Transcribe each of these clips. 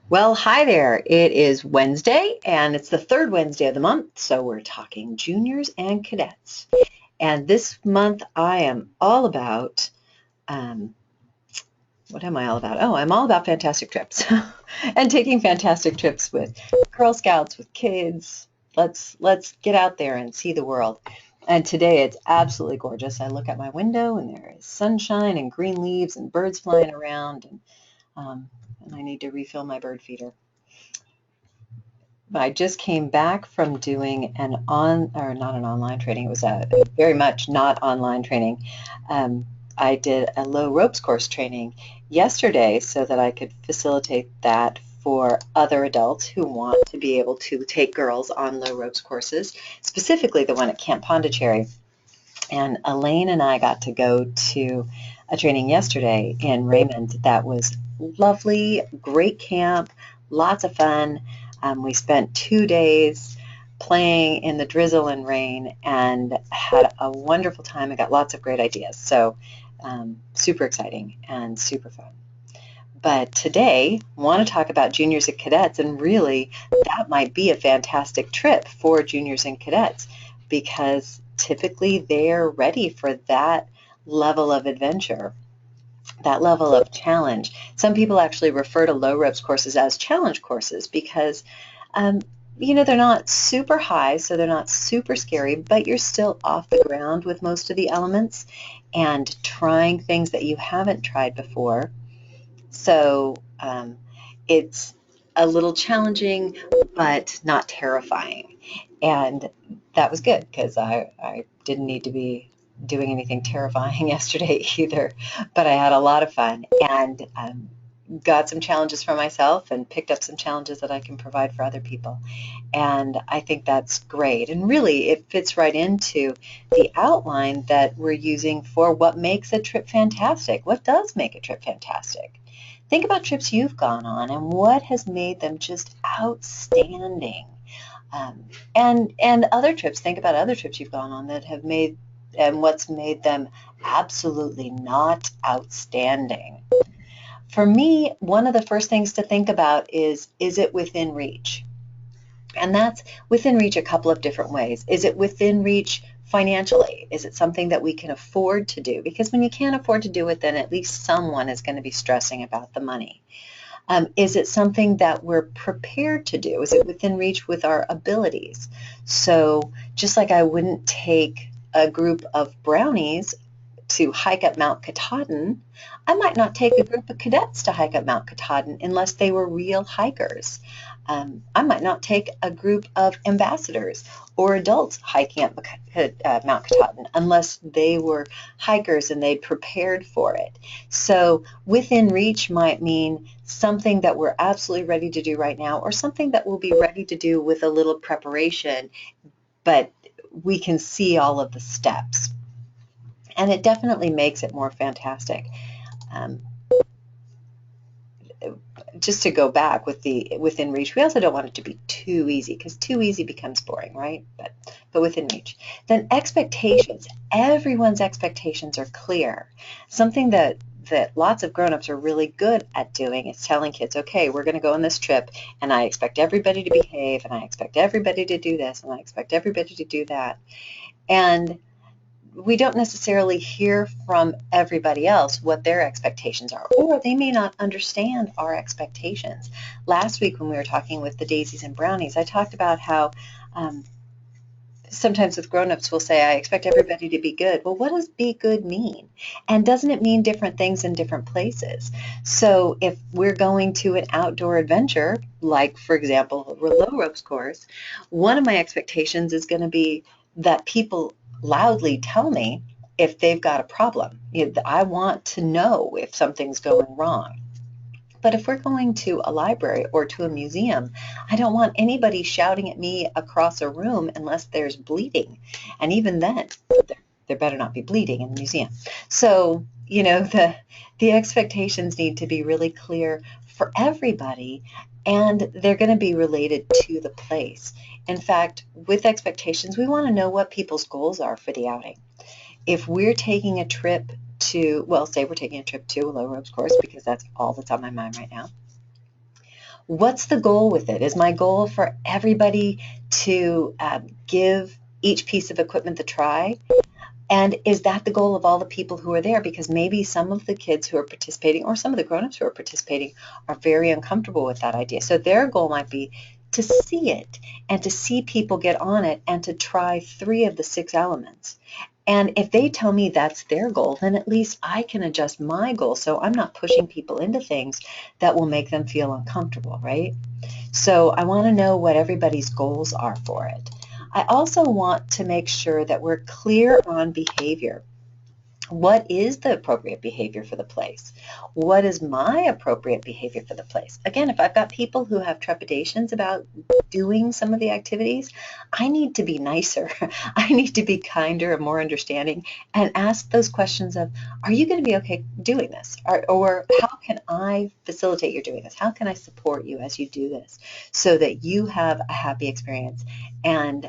Well, hi there. It is Wednesday, and it's the third Wednesday of the month, so we're talking juniors and cadets. And this month, I am all about, um, what am I all about? Oh, I'm all about fantastic trips and taking fantastic trips with Girl Scouts, with kids. Let's get out there and see the world. And today it's absolutely gorgeous. I look out my window, and there is sunshine and green leaves and birds flying around, um, and I need to refill my bird feeder. I just came back from doing or not an online training. It was a very much not online training. Um, I did a low ropes course training yesterday so that I could facilitate that for other adults who want to be able to take girls on low ropes courses, specifically the one at Camp Pondicherry. And Elaine and I got to go to a training yesterday in Raymond that was lovely, great camp, lots of fun. We spent 2 days playing in the drizzle and rain and had a wonderful time and got lots of great ideas. So super exciting and super fun. But today, I want to talk about juniors and cadets, and really that might be a fantastic trip for juniors and cadets because typically they're ready for that level of adventure, that level of challenge. Some people actually refer to low ropes courses as challenge courses because um, they're not super high, so they're not super scary, but you're still off the ground with most of the elements and trying things that you haven't tried before. So it's a little challenging, but not terrifying. And that was good because I didn't need to be doing anything terrifying yesterday either. But I had a lot of fun and got some challenges for myself and picked up some challenges that I can provide for other people. And I think that's great. And really, it fits right into the outline that we're using for what makes a trip fantastic. What does make a trip fantastic? Think about trips you've gone on and what has made them just outstanding. And other trips, think about other trips you've gone on that have made and what's made them absolutely not outstanding. For me, one of the first things to think about is it within reach? And that's within reach a couple of different ways. Is it within reach financially? Is it something that we can afford to do? Because when you can't afford to do it, then at least someone is going to be stressing about the money. Is it something that we're prepared to do? Is it within reach with our abilities? So just like I wouldn't take a group of brownies to hike up Mount Katahdin, I might not take a group of cadets to hike up Mount Katahdin unless they were real hikers. I might not take a group of ambassadors or adults hiking up Mount Katahdin unless they were hikers and they'd prepared for it. So within reach might mean something that we're absolutely ready to do right now or something that we'll be ready to do with a little preparation, but we can see all of the steps. And it definitely makes it more fantastic. Um, just to go back with the within reach, we also don't want it to be too easy because too easy becomes boring, right? But within reach. Then expectations. Everyone's expectations are clear. Something that lots of grown-ups are really good at doing is telling kids, okay, we're going to go on this trip and I expect everybody to behave and I expect everybody to do this and I expect everybody to do that. And we don't necessarily hear from everybody else what their expectations are, or they may not understand our expectations. Last week when we were talking with the daisies and brownies, I talked about how sometimes with grown-ups we'll say, I expect everybody to be good. Well, what does be good mean? And doesn't it mean different things in different places? So if we're going to an outdoor adventure, like, for example, a low ropes course, one of my expectations is going to be that people loudly tell me if they've got a problem. I want to know if something's going wrong. But if we're going to a library or to a museum, I don't want anybody shouting at me across a room unless there's bleeding. And even then, there better not be bleeding in the museum. So, the expectations need to be really clear for everybody, and they're going to be related to the place. In fact, with expectations, we want to know what people's goals are for the outing. If we're taking a trip say we're taking a trip to a low ropes course because that's all that's on my mind right now. What's the goal with it? Is my goal for everybody to give each piece of equipment the try? And is that the goal of all the people who are there? Because maybe some of the kids who are participating or some of the grown-ups who are participating are very uncomfortable with that idea. So their goal might be to see it and to see people get on it and to try 3 of the 6 elements. And if they tell me that's their goal, then at least I can adjust my goal so I'm not pushing people into things that will make them feel uncomfortable, right? So I want to know what everybody's goals are for it. I also want to make sure that we're clear on behavior. What is the appropriate behavior for the place? What is my appropriate behavior for the place? Again, if I've got people who have trepidations about doing some of the activities, I need to be nicer. I need to be kinder and more understanding and ask those questions of, are you going to be okay doing this? Or how can I facilitate your doing this? How can I support you as you do this so that you have a happy experience and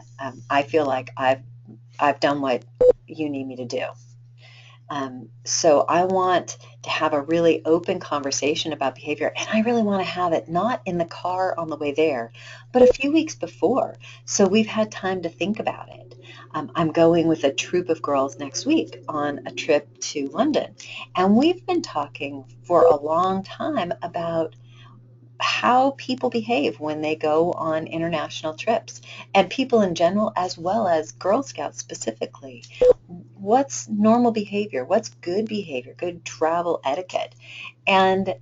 I feel like I've done what you need me to do? So I want to have a really open conversation about behavior, and I really want to have it not in the car on the way there, but a few weeks before, so we've had time to think about it. I'm going with a troop of girls next week on a trip to London, and we've been talking for a long time about how people behave when they go on international trips, and people in general as well as Girl Scouts specifically. What's normal behavior? What's good behavior, good travel etiquette? And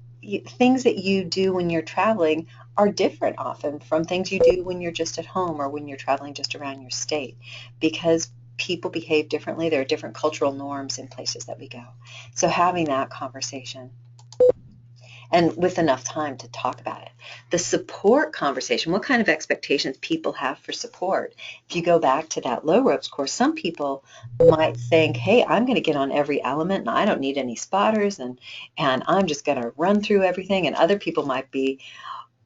things that you do when you're traveling are different often from things you do when you're just at home or when you're traveling just around your state, because people behave differently. There are different cultural norms in places that we go. So having that conversation and with enough time to talk about it. The support conversation, what kind of expectations people have for support. If you go back to that low ropes course, some people might think, hey, I'm going to get on every element and I don't need any spotters and I'm just going to run through everything. And other people might be,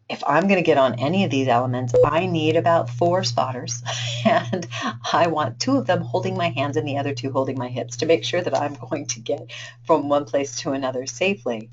if I'm going to get on any of these elements, I need about 4 spotters and I want 2 of them holding my hands and the other 2 holding my hips to make sure that I'm going to get from one place to another safely.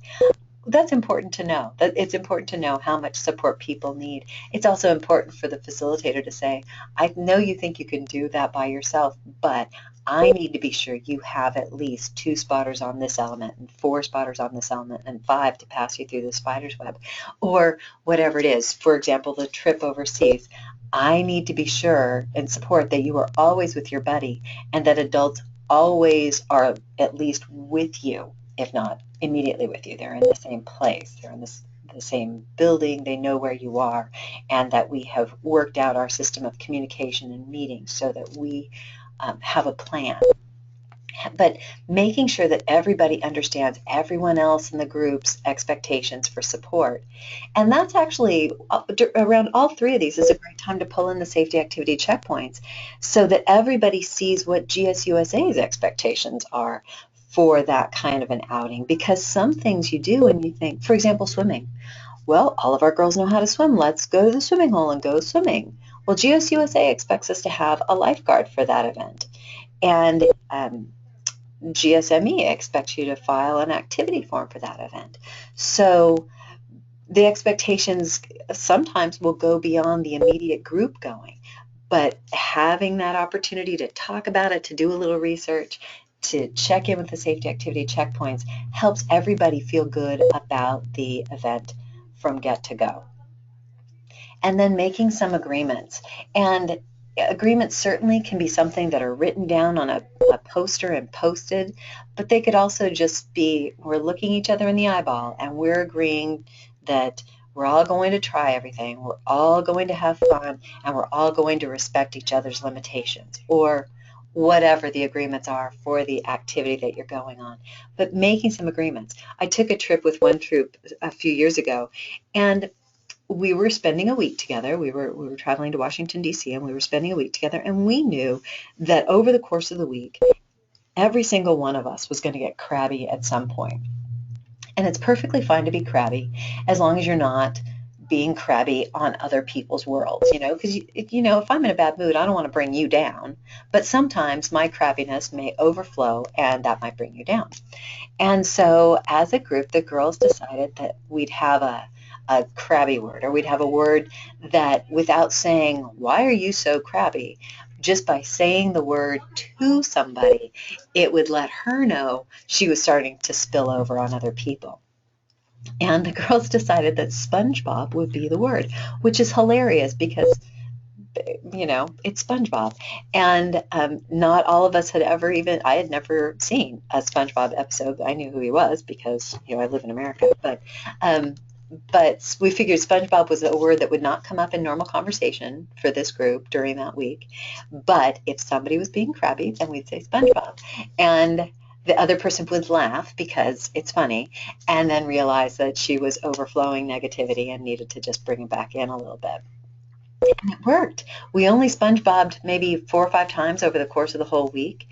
That's important to know. That it's important to know how much support people need. It's also important for the facilitator to say, I know you think you can do that by yourself, but I need to be sure you have at least 2 spotters on this element and 4 spotters on this element and 5 to pass you through the spider's web or whatever it is. For example, the trip overseas. I need to be sure and support that you are always with your buddy and that adults always are at least with you, if not immediately with you. They're in the same place. They're in the same building. They know where you are, and that we have worked out our system of communication and meetings so that we have a plan. But making sure that everybody understands everyone else in the group's expectations for support. And that's actually, around all 3 of these is a great time to pull in the safety activity checkpoints so that everybody sees what GSUSA's expectations are for that kind of an outing. Because some things you do and you think, for example, swimming. Well, all of our girls know how to swim. Let's go to the swimming hole and go swimming. Well, GSUSA expects us to have a lifeguard for that event. And GSME expects you to file an activity form for that event. So the expectations sometimes will go beyond the immediate group going, but having that opportunity to talk about it, to do a little research, to check in with the safety activity checkpoints helps everybody feel good about the event from get to go. And then making some agreements. And agreements certainly can be something that are written down on a poster and posted, but they could also just be, we're looking each other in the eyeball and we're agreeing that we're all going to try everything, we're all going to have fun, and we're all going to respect each other's limitations, or whatever the agreements are for the activity that you're going on. But making some agreements. I took a trip with one troop a few years ago, and we were spending a week together. We were traveling to Washington, D.C., and we were spending a week together, and we knew that over the course of the week, every single one of us was going to get crabby at some point. And it's perfectly fine to be crabby as long as you're not being crabby on other people's worlds, because, if I'm in a bad mood, I don't want to bring you down. But sometimes my crabbiness may overflow, and that might bring you down. And so as a group, the girls decided that we'd have a a crabby word, or we'd have a word that without saying, why are you so crabby? Just by saying the word to somebody, it would let her know she was starting to spill over on other people. And the girls decided that SpongeBob would be the word, which is hilarious because, it's SpongeBob. And not all of us had ever I had never seen a SpongeBob episode. I knew who he was because, I live in America. But we figured SpongeBob was a word that would not come up in normal conversation for this group during that week. But if somebody was being crabby, then we'd say SpongeBob. And the other person would laugh because it's funny, and then realize that she was overflowing negativity and needed to just bring it back in a little bit. And it worked. We only SpongeBobbed maybe 4 or 5 times over the course of the whole week,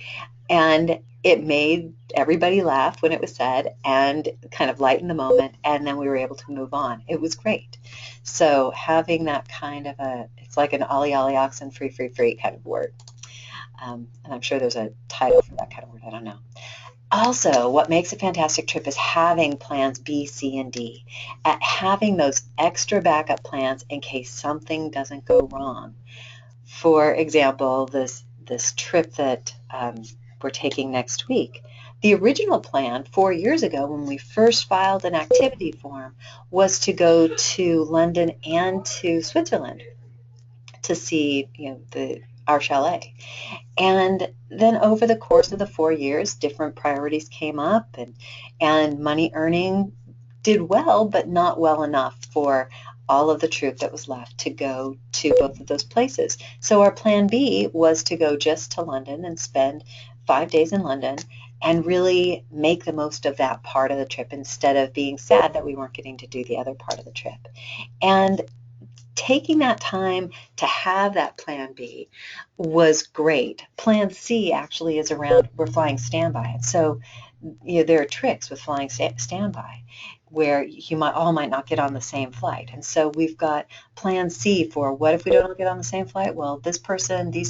and it made everybody laugh when it was said and kind of lighten the moment, and then we were able to move on. It was great. So having that kind of it's like an ollie ollie oxen free free free kind of word. And I'm sure there's a title for that kind of word. I don't know. Also, what makes a fantastic trip is having plans B, C, and D. Having those extra backup plans in case something doesn't go wrong. For example, this trip that we're taking next week. The original plan 4 years ago when we first filed an activity form was to go to London and to Switzerland to see our chalet. And then over the course of the 4 years, different priorities came up, and money earning did well, but not well enough for all of the troop that was left to go to both of those places. So our plan B was to go just to London and spend 5 days in London and really make the most of that part of the trip instead of being sad that we weren't getting to do the other part of the trip. And taking that time to have that plan B was great. Plan C actually is around, we're flying standby. And so there are tricks with flying standby where you might not get on the same flight. And so we've got plan C for what if we don't get on the same flight? Well, these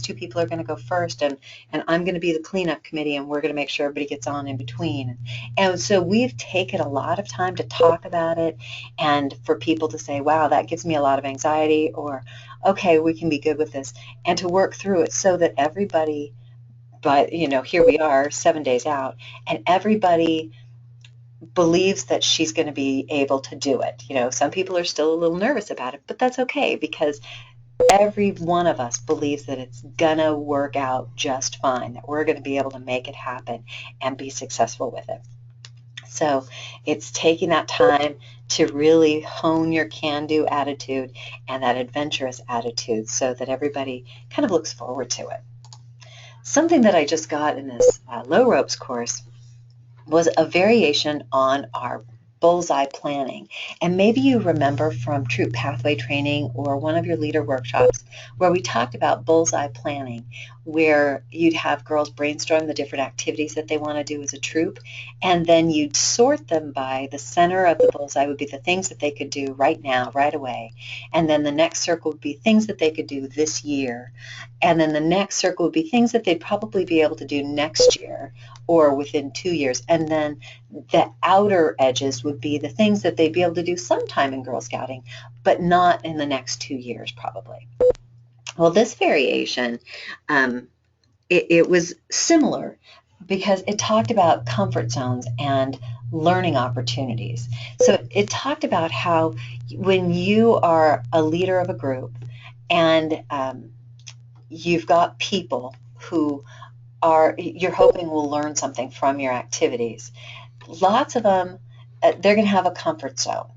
2 people are going to go first, and I'm going to be the cleanup committee, and we're going to make sure everybody gets on in between. And so we've taken a lot of time to talk about it and for people to say, wow, that gives me a lot of anxiety, or okay, we can be good with this, and to work through it so that everybody, but here we are 7 days out, and everybody believes that she's going to be able to do it. Some people are still a little nervous about it, but that's okay because every one of us believes that it's going to work out just fine, that we're going to be able to make it happen and be successful with it. So it's taking that time to really hone your can-do attitude and that adventurous attitude so that everybody kind of looks forward to it. Something that I just got in this low ropes course was a variation on our bullseye planning. And maybe you remember from Troop Pathway Training or one of your leader workshops where we talked about bullseye planning, where you'd have girls brainstorm the different activities that they want to do as a troop, and then you'd sort them by the center of the bullseye would be the things that they could do right now, right away. And then the next circle would be things that they could do this year. And then the next circle would be things that they'd probably be able to do next year or within 2 years. And then the outer edges would be the things that they'd be able to do sometime in Girl Scouting, but not in the next 2 years probably. Well, this variation, it was similar because it talked about comfort zones and learning opportunities. So it talked about how when you are a leader of a group and you've got people who you're hoping will learn something from your activities, lots of them, they're going to have a comfort zone.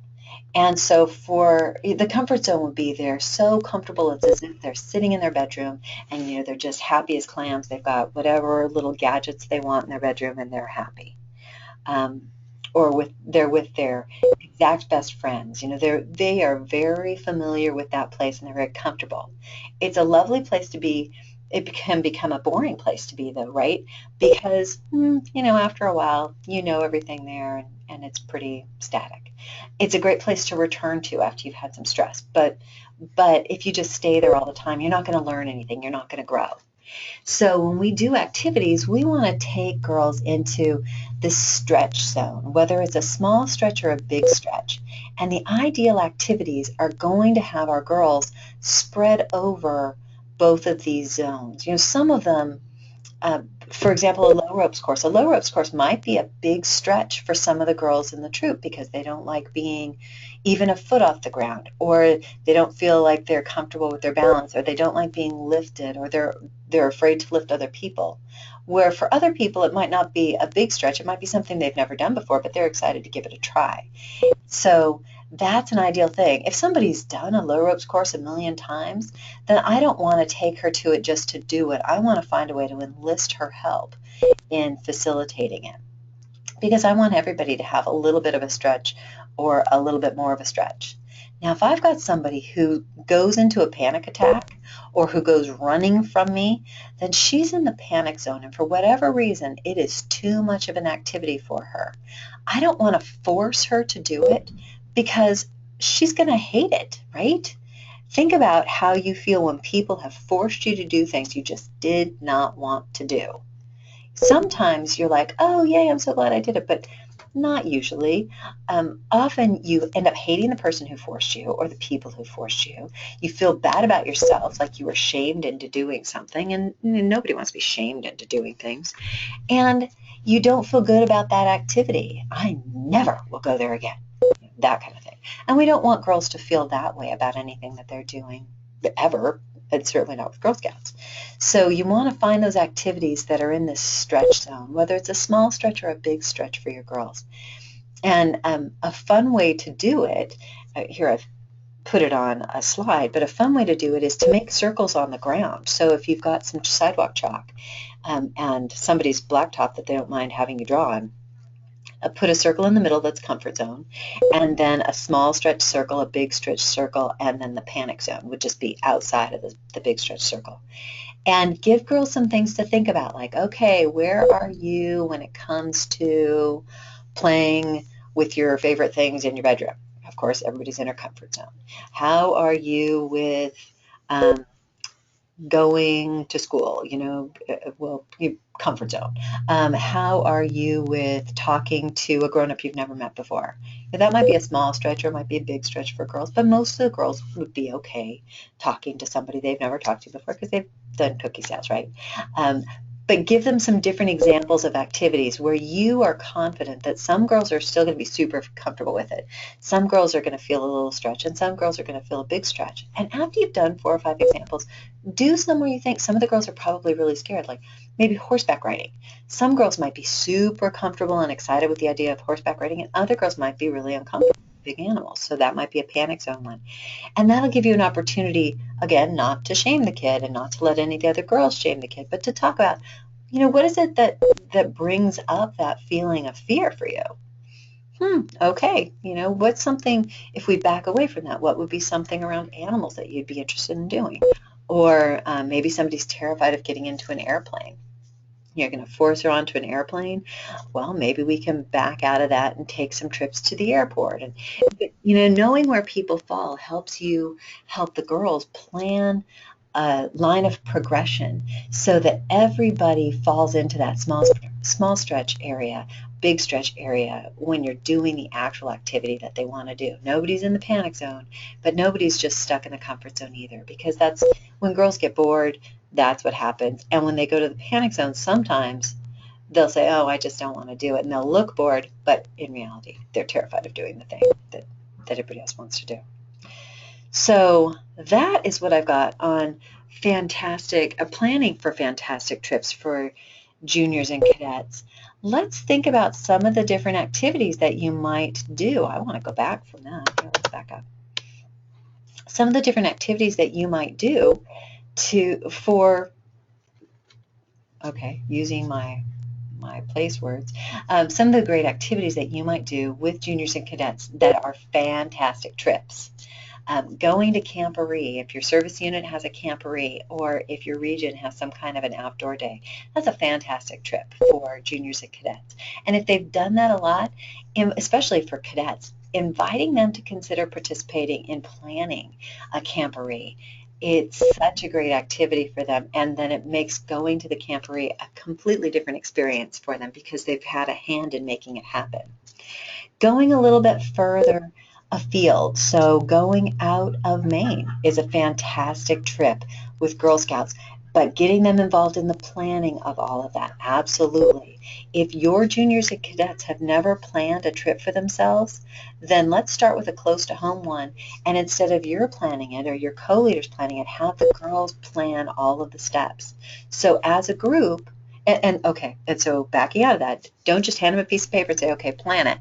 And so for the comfort zone would be they're so comfortable, it's as if they're sitting in their bedroom and they're just happy as clams. They've got whatever little gadgets they want in their bedroom and they're happy. Or they're with their exact best friends. They are very familiar with that place and they're very comfortable. It's a lovely place to be. It can become a boring place to be, though, right? Because, after a while, everything there and it's pretty static. It's a great place to return to after you've had some stress. But if you just stay there all the time, you're not going to learn anything. You're not going to grow. So when we do activities, we want to take girls into this stretch zone, whether it's a small stretch or a big stretch. And the ideal activities are going to have our girls spread over both of these zones. Some of them, for example, a low ropes course. A low ropes course might be a big stretch for some of the girls in the troop because they don't like being even a foot off the ground, or they don't feel like they're comfortable with their balance, or they don't like being lifted, or they're afraid to lift other people. Where for other people, it might not be a big stretch. It might be something they've never done before, but they're excited to give it a try. So that's an ideal thing. If somebody's done a low ropes course a million times, then I don't want to take her to it just to do it. I want to find a way to enlist her help in facilitating it, because I want everybody to have a little bit of a stretch or a little bit more of a stretch. Now, if I've got somebody who goes into a panic attack or who goes running from me, then she's in the panic zone, and for whatever reason, it is too much of an activity for her. I don't want to force her to do it because she's going to hate it, right? Think about how you feel when people have forced you to do things you just did not want to do. Sometimes you're like, oh, yay, I'm so glad I did it, but not usually. Often you end up hating the person who forced you or the people who forced you. You feel bad about yourself, like you were shamed into doing something, and nobody wants to be shamed into doing things. And you don't feel good about that activity. I never will go there again, that kind of thing. And we don't want girls to feel that way about anything that they're doing ever. It's certainly not with Girl Scouts. So you want to find those activities that are in this stretch zone, whether it's a small stretch or a big stretch for your girls. And a fun way to do it, here I've put it on a slide, but a fun way to do it is to make circles on the ground. So if you've got some sidewalk chalk and somebody's blacktop that they don't mind having you draw on, put a circle in the middle that's comfort zone, and then a small stretch circle, a big stretch circle, and then the panic zone would just be outside of the big stretch circle. And give girls some things to think about, like, okay, where are you when it comes to playing with your favorite things in your bedroom? Of course, everybody's in her comfort zone. How are you with going to school, comfort zone. How are you with talking to a grown-up you've never met before? That might be a small stretch or it might be a big stretch for girls, but most of the girls would be okay talking to somebody they've never talked to before because they've done cookie sales, right? But give them some different examples of activities where you are confident that some girls are still going to be super comfortable with it. Some girls are going to feel a little stretch and some girls are going to feel a big stretch. And after you've done 4 or 5 examples, do some where you think some of the girls are probably really scared, like maybe horseback riding. Some girls might be super comfortable and excited with the idea of horseback riding, and other girls might be really uncomfortable with big animals. So that might be a panic zone one. And that'll give you an opportunity, again, not to shame the kid and not to let any of the other girls shame the kid, but to talk about, what is it that brings up that feeling of fear for you? Okay, what's something, if we back away from that, what would be something around animals that you'd be interested in doing? Or maybe somebody's terrified of getting into an airplane. You're going to force her onto an airplane. Well, maybe we can back out of that and take some trips to the airport. And knowing where people fall helps you help the girls plan a line of progression so that everybody falls into that small stretch area, big stretch area when you're doing the actual activity that they want to do. Nobody's in the panic zone, but nobody's just stuck in the comfort zone either, because that's when girls get bored, that's what happens. And when they go to the panic zone, sometimes they'll say, oh, I just don't want to do it. And they'll look bored, but in reality, they're terrified of doing the thing that everybody else wants to do. So that is what I've got on planning for fantastic trips for juniors and cadets. Let's think about some of the different activities that you might do. I want to go back from that. Here, let's back up. Some of the different activities that you might do using my place words, some of the great activities that you might do with juniors and cadets that are fantastic trips. Going to camporee, if your service unit has a camporee, or if your region has some kind of an outdoor day, that's a fantastic trip for juniors and cadets. And if they've done that a lot, especially for cadets, inviting them to consider participating in planning a camporee It's such a great activity for them, and then it makes going to the camporee a completely different experience for them because they've had a hand in making it happen. Going a little bit further afield, so going out of Maine is a fantastic trip with Girl Scouts, but getting them involved in the planning of all of that, absolutely. If your juniors and cadets have never planned a trip for themselves, then let's start with a close to home one, and instead of your planning it or your co-leaders planning it, have the girls plan all of the steps. So as a group, and so backing out of that, don't just hand them a piece of paper and say, okay, plan it.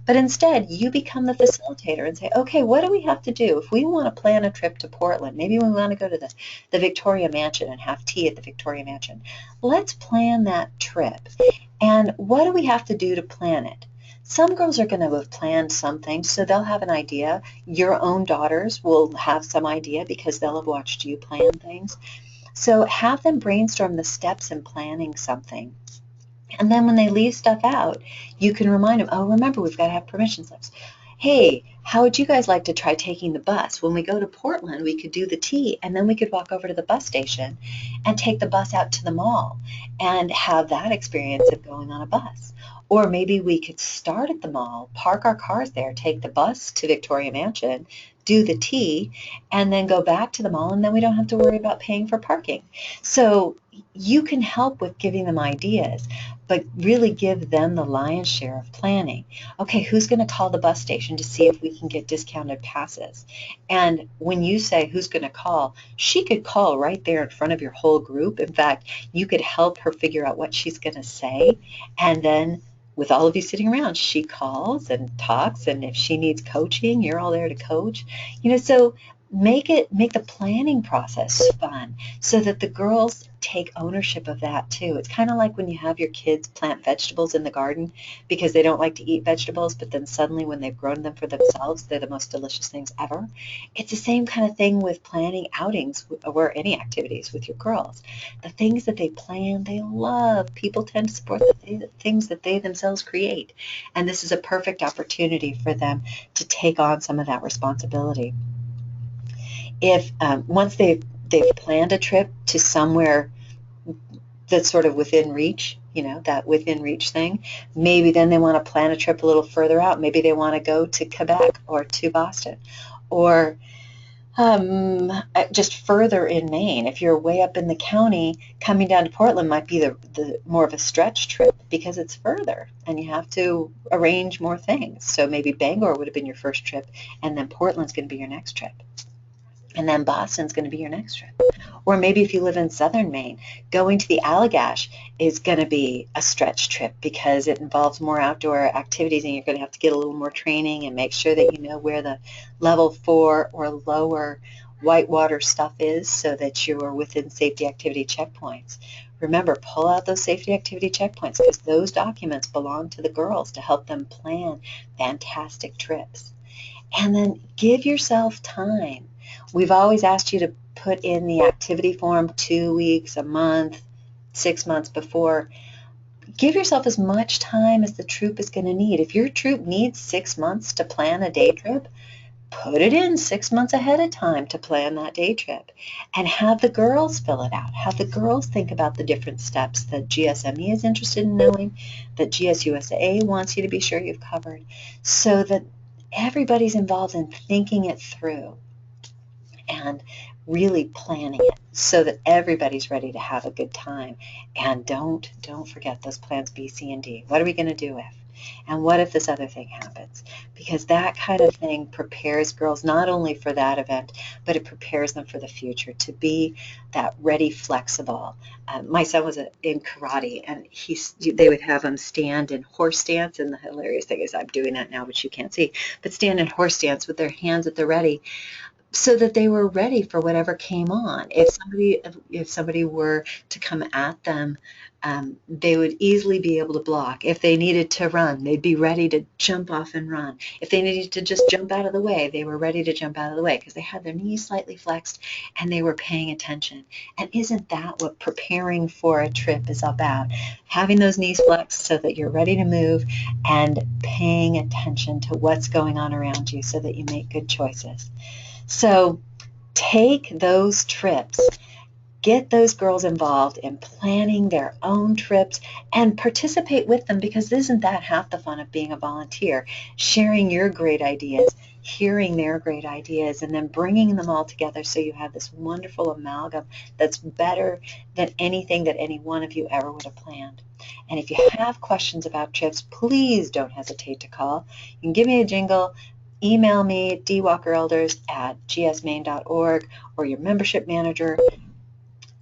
But instead, you become the facilitator and say, okay, what do we have to do? If we want to plan a trip to Portland, maybe we want to go to the Victoria Mansion and have tea at the Victoria Mansion. Let's plan that trip. And what do we have to do to plan it? Some girls are going to have planned some things, so they'll have an idea. Your own daughters will have some idea because they'll have watched you plan things. So have them brainstorm the steps in planning something. And then when they leave stuff out, you can remind them, oh, remember, we've got to have permission slips. Hey, how would you guys like to try taking the bus? When we go to Portland, we could do the tea, and then we could walk over to the bus station and take the bus out to the mall and have that experience of going on a bus. Or maybe we could start at the mall, park our cars there, take the bus to Victoria Mansion, do the tea, and then go back to the mall, and then we don't have to worry about paying for parking. So you can help with giving them ideas, but really give them the lion's share of planning. Okay, who's going to call the bus station to see if we can get discounted passes? And when you say who's going to call, she could call right there in front of your whole group. In fact, you could help her figure out what she's going to say, and then with all of you sitting around, she calls and talks, and if she needs coaching, you're all there to coach. So make the planning process fun so that the girls take ownership of that too. It's kind of like when you have your kids plant vegetables in the garden because they don't like to eat vegetables, but then suddenly when they've grown them for themselves, they're the most delicious things ever. It's the same kind of thing with planning outings or any activities with your girls. The things that they plan, they love. People tend to support the things that they themselves create. And this is a perfect opportunity for them to take on some of that responsibility. If once they've planned a trip to somewhere that's sort of within reach, that within reach thing, maybe then they want to plan a trip a little further out. Maybe they want to go to Quebec or to Boston or just further in Maine. If you're way up in the county, coming down to Portland might be the more of a stretch trip because it's further and you have to arrange more things. So maybe Bangor would have been your first trip, and then Portland's going to be your next trip. And then Boston's going to be your next trip. Or maybe if you live in southern Maine, going to the Allagash is going to be a stretch trip because it involves more outdoor activities and you're going to have to get a little more training and make sure that you know where the level 4 or lower whitewater stuff is so that you are within safety activity checkpoints. Remember, pull out those safety activity checkpoints because those documents belong to the girls to help them plan fantastic trips. And then give yourself time. We've always asked you to put in the activity form 2 weeks, a month, 6 months before. Give yourself as much time as the troop is going to need. If your troop needs 6 months to plan a day trip, put it in 6 months ahead of time to plan that day trip and have the girls fill it out. Have the girls think about the different steps that GSME is interested in knowing, that GSUSA wants you to be sure you've covered, so that everybody's involved in thinking it through and really planning it so that everybody's ready to have a good time. And don't forget those plans B, C, and D. What are we going to do if? And what if this other thing happens? Because that kind of thing prepares girls not only for that event, but it prepares them for the future to be that ready, flexible. My son was in karate, and they would have him stand in horse stance, and the hilarious thing is I'm doing that now, which you can't see, but stand in horse stance with their hands at the ready, so that they were ready for whatever came on. If somebody were to come at them, they would easily be able to block. If they needed to run, they'd be ready to jump off and run. If they needed to just jump out of the way, they were ready to jump out of the way because they had their knees slightly flexed and they were paying attention. And isn't that what preparing for a trip is about? Having those knees flexed so that you're ready to move and paying attention to what's going on around you so that you make good choices. So Take those trips. Get those girls involved in planning their own trips and participate with them, because isn't that half the fun of being a volunteer? Sharing your great ideas, hearing their great ideas, and then bringing them all together so you have this wonderful amalgam that's better than anything that any one of you ever would have planned. And if you have questions about trips, please don't hesitate to call. You can give me a jingle, email me at dwalkerelders@gsmaine.org, or your membership manager.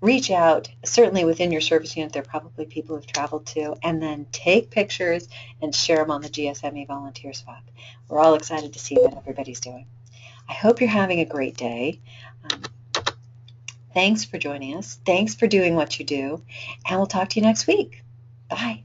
Reach out. Certainly within your service unit, there are probably people who've traveled too, and then take pictures and share them on the GSME Volunteer Swap. We're all excited to see what everybody's doing. I hope you're having a great day. Thanks for joining us. Thanks for doing what you do, and we'll talk to you next week. Bye.